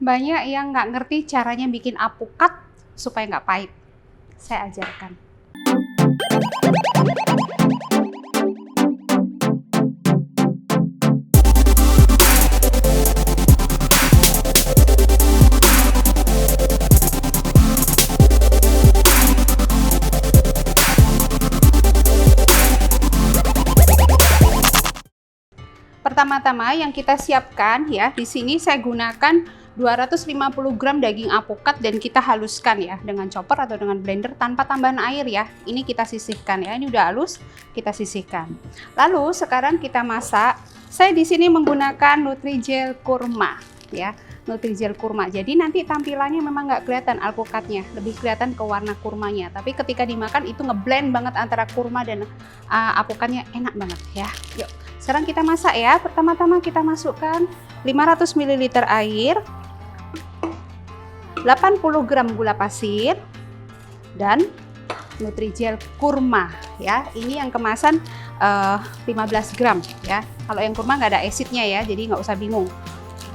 Banyak yang nggak ngerti caranya bikin alpukat supaya nggak pahit. Saya ajarkan. Pertama-tama yang kita siapkan ya, di sini saya gunakan 250 gram daging alpukat dan kita haluskan ya dengan chopper atau dengan blender tanpa tambahan air ya. Ini kita sisihkan ya. Ini udah halus, kita sisihkan. Lalu sekarang kita masak. Saya di sini menggunakan Nutrijel kurma ya. Nutrijel kurma. Jadi nanti tampilannya memang nggak kelihatan alpukatnya, lebih kelihatan ke warna kurmanya. Tapi ketika dimakan itu ngeblend banget antara kurma dan alpukatnya, enak banget ya. Yuk. Sekarang kita masak ya. Pertama-tama kita masukkan 500 ml air, 80 gram gula pasir, dan Nutrijel kurma ya. Ini yang kemasan 15 gram ya. Kalau yang kurma nggak ada asidnya ya, jadi nggak usah bingung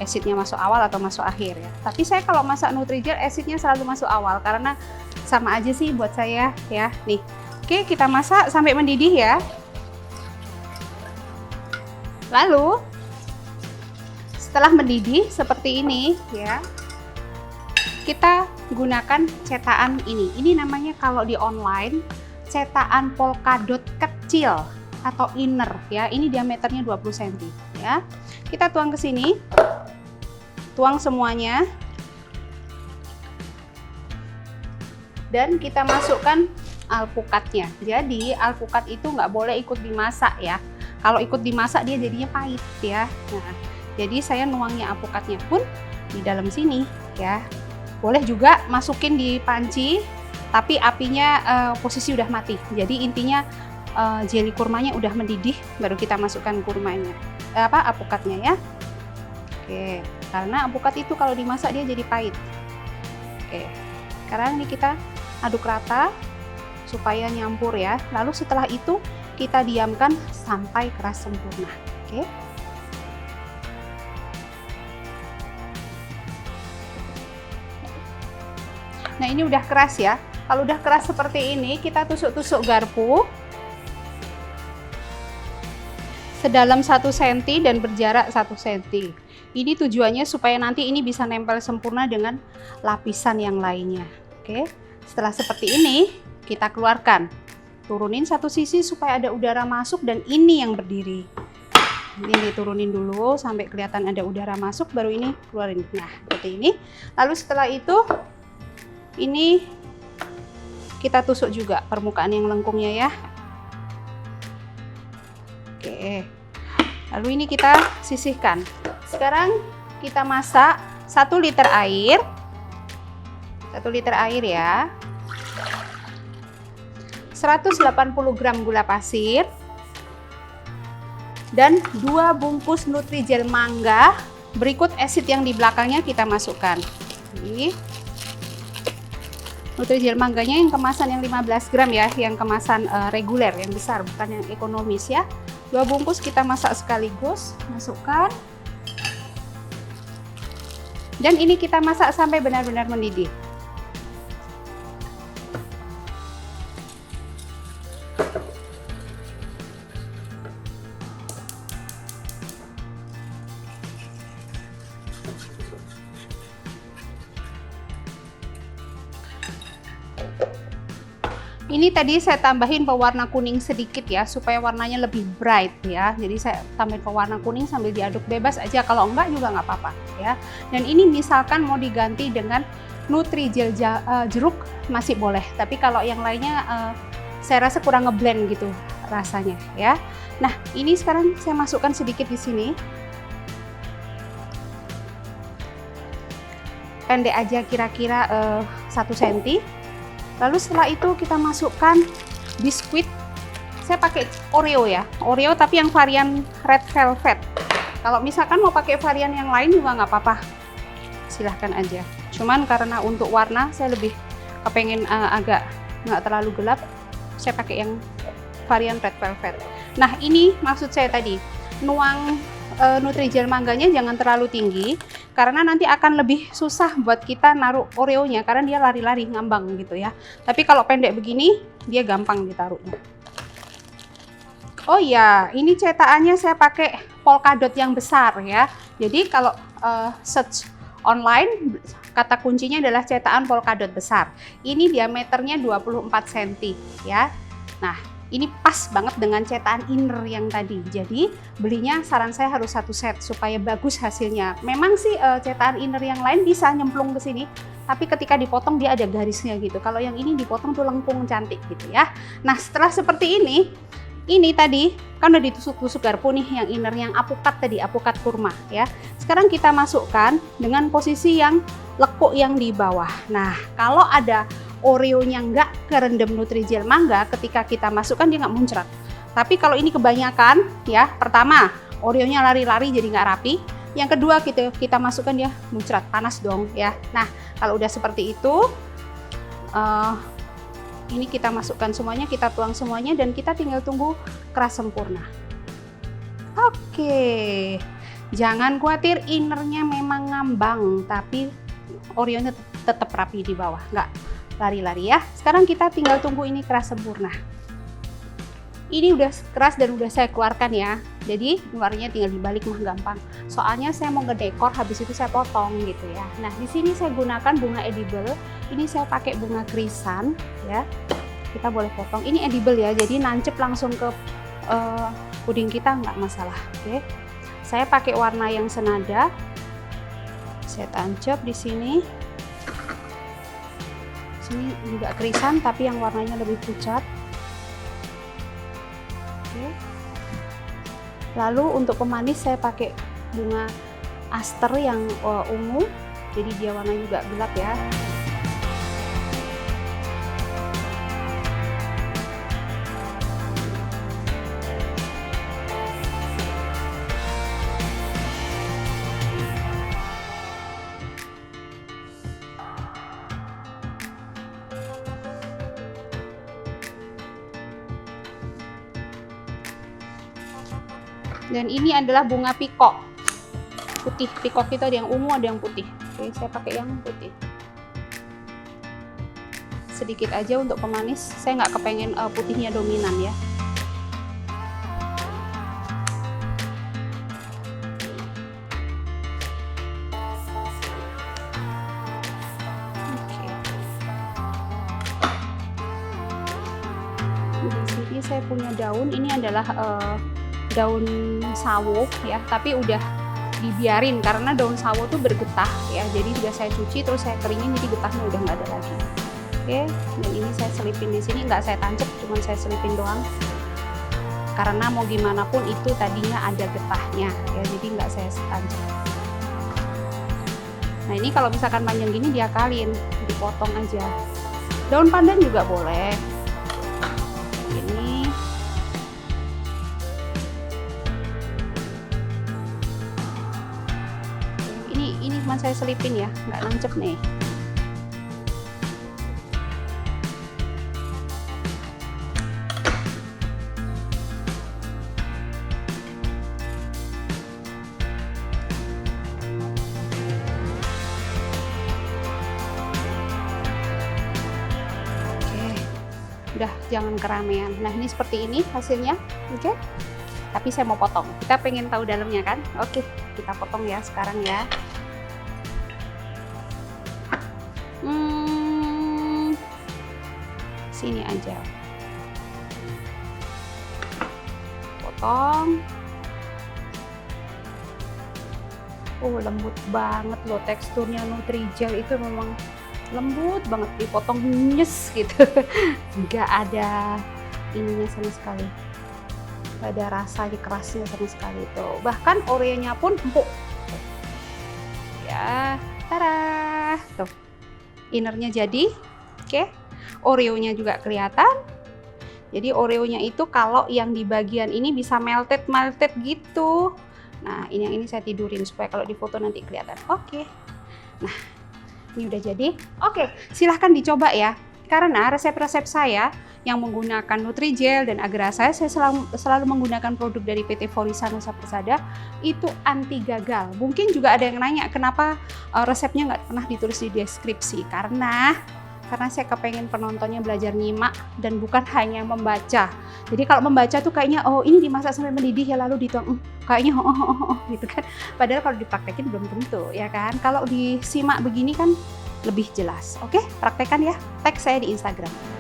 asidnya masuk awal atau masuk akhir ya. Tapi saya kalau masak Nutrijel asidnya selalu masuk awal karena sama aja sih buat saya ya. Nih, oke kita masak sampai mendidih ya. Lalu setelah mendidih seperti ini ya, kita gunakan cetakan ini. Ini namanya kalau di online cetakan polkadot kecil atau inner ya. Ini diameternya 20 cm ya. Kita tuang ke sini. Tuang semuanya. Dan kita masukkan alpukatnya. Jadi alpukat itu nggak boleh ikut dimasak ya. Kalau ikut dimasak dia jadinya pahit ya. Nah, jadi saya nuangnya alpukatnya pun di dalam sini ya. Boleh juga masukin di panci, tapi apinya posisi udah mati. Jadi intinya jeli kurmanya udah mendidih, baru kita masukkan kurmanya, alpukatnya ya. Oke, karena alpukat itu kalau dimasak dia jadi pahit. Oke, sekarang ini kita aduk rata supaya nyampur ya. Lalu setelah itu kita diamkan sampai keras sempurna. Oke. Nah, ini udah keras ya. Kalau udah keras seperti ini, kita tusuk-tusuk garpu sedalam 1 cm dan berjarak 1 cm. Ini tujuannya supaya nanti ini bisa nempel sempurna dengan lapisan yang lainnya. Oke. Setelah seperti ini, kita keluarkan. Turunin satu sisi supaya ada udara masuk dan ini yang berdiri. Ini diturunin dulu sampai kelihatan ada udara masuk, baru ini keluarin. Nah, seperti ini. Lalu setelah itu ini kita tusuk juga permukaan yang lengkungnya ya. Oke. Lalu ini kita sisihkan. Sekarang kita masak 1 liter air. 1 liter air ya. 180 gram gula pasir dan 2 bungkus Nutrijel mangga. Berikut asid yang di belakangnya kita masukkan. Ini Nutrijel mangganya yang kemasan yang 15 gram ya, yang kemasan reguler yang besar, bukan yang ekonomis ya. 2 bungkus kita masak sekaligus, masukkan. Dan ini kita masak sampai benar-benar mendidih. Ini tadi saya tambahin pewarna kuning sedikit ya, supaya warnanya lebih bright ya. Jadi saya tambahin pewarna kuning sambil diaduk bebas aja, kalau enggak juga nggak apa-apa ya. Dan ini misalkan mau diganti dengan Nutrijel jeruk masih boleh, tapi kalau yang lainnya saya rasa kurang ngeblend gitu rasanya ya. Nah, ini sekarang saya masukkan sedikit di sini. Pendek aja kira-kira 1 cm. Lalu setelah itu kita masukkan biskuit. Saya pakai Oreo ya, Oreo tapi yang varian red velvet. Kalau misalkan mau pakai varian yang lain juga nggak apa-apa, silahkan aja. Cuman karena untuk warna saya lebih kepengen agak nggak terlalu gelap, saya pakai yang varian red velvet. Nah, ini maksud saya tadi, nuang Nutrijel mangganya jangan terlalu tinggi, karena nanti akan lebih susah buat kita naruh Oreonya karena dia lari-lari ngambang gitu ya. Tapi kalau pendek begini dia gampang ditaruhnya. Oh iya, ini cetakannya saya pakai polkadot yang besar ya. Jadi kalau search online, kata kuncinya adalah cetakan polkadot besar. Ini diameternya 24 cm ya. Nah, ini pas banget dengan cetakan inner yang tadi. Jadi belinya saran saya harus satu set supaya bagus hasilnya. Memang sih cetakan inner yang lain bisa nyemplung ke sini, tapi ketika dipotong dia ada garisnya gitu. Kalau yang ini dipotong tuh lengkung cantik gitu ya. Nah, setelah seperti ini tadi kan udah ditusuk-tusuk garpu nih yang inner, yang apukat tadi, apukat kurma ya. Sekarang kita masukkan dengan posisi yang lekuk yang di bawah. Nah, kalau ada Oreonya nggak kerendam Nutrijel mangga, ketika kita masukkan dia nggak muncrat. Tapi kalau ini kebanyakan ya, pertama Oreonya lari-lari jadi nggak rapi. Yang kedua kita masukkan dia muncrat, panas dong ya. Nah, kalau udah seperti itu, ini kita masukkan semuanya, kita tuang semuanya, dan kita tinggal tunggu keras sempurna. Oke, jangan khawatir innernya memang ngambang, tapi Oreonya tetap rapi di bawah, nggak lari-lari ya. Sekarang kita tinggal tunggu ini keras sempurna. Ini udah keras dan udah saya keluarkan ya. Jadi luarnya tinggal dibalik mah gampang. Soalnya saya mau ngedekor, habis itu saya potong gitu ya. Nah, di sini saya gunakan bunga edible. Ini saya pakai bunga krisan ya. Kita boleh potong. Ini edible ya, jadi nancep langsung ke puding kita nggak masalah. Oke. Saya pakai warna yang senada. Saya tancap di sini. Ini juga krisan tapi yang warnanya lebih pucat. Oke. Lalu untuk pemanis saya pakai bunga aster yang ungu, jadi dia warnanya juga gelap ya. Dan ini adalah bunga pikok putih. Pikok itu ada yang ungu, ada yang putih. Oke, saya pakai yang putih. Sedikit aja untuk pemanis. Saya nggak kepengen putihnya dominan ya. Oke. Di sini saya punya daun. Ini adalah daun sawo ya, tapi udah dibiarin karena daun sawo tuh bergetah ya. Jadi sudah saya cuci terus saya keringin, jadi getahnya udah nggak ada lagi. Oke, dan ini saya selipin di sini, nggak saya tancap, cuma saya selipin doang. Karena mau gimana pun itu tadinya ada getahnya ya, jadi nggak saya tancap. Nah, ini kalau misalkan panjang gini diakalin, dipotong aja. Daun pandan juga boleh. Ini cuma saya selipin ya, nggak nancep nih. Oke, udah, jangan keramaian. Nah, ini seperti ini hasilnya, oke? Tapi saya mau potong. Kita pengen tahu dalamnya kan? Oke, kita potong ya sekarang ya. Sini aja. Potong. Lembut banget loh teksturnya. Nutrijel itu memang lembut banget, dipotong nyes gitu. Nggak ada ininya sama sekali. Nggak ada rasa kerasnya sama sekali tuh. Bahkan Oreonya pun empuk. Ya, tada. Tuh. Innernya jadi, oke. Oreonya juga kelihatan. Jadi Oreonya itu kalau yang di bagian ini bisa melted gitu. Nah, yang ini saya tidurin supaya kalau di foto nanti kelihatan. Oke. Nah, ini udah jadi. Oke, silahkan dicoba ya. Karena resep-resep saya yang menggunakan Nutrijel dan Agrasa, saya selalu menggunakan produk dari PT Forisa Nusa Persada, itu anti gagal. Mungkin juga ada yang nanya kenapa resepnya nggak pernah ditulis di deskripsi, karena saya kepengen penontonnya belajar nyimak dan bukan hanya membaca. Jadi kalau membaca tuh kayaknya oh ini dimasak sampai mendidih ya lalu dituang, kayaknya gitu kan. Padahal kalau dipraktekin belum tentu ya kan. Kalau disimak begini kan lebih jelas. Oke, praktekkan ya. Tag saya di Instagram.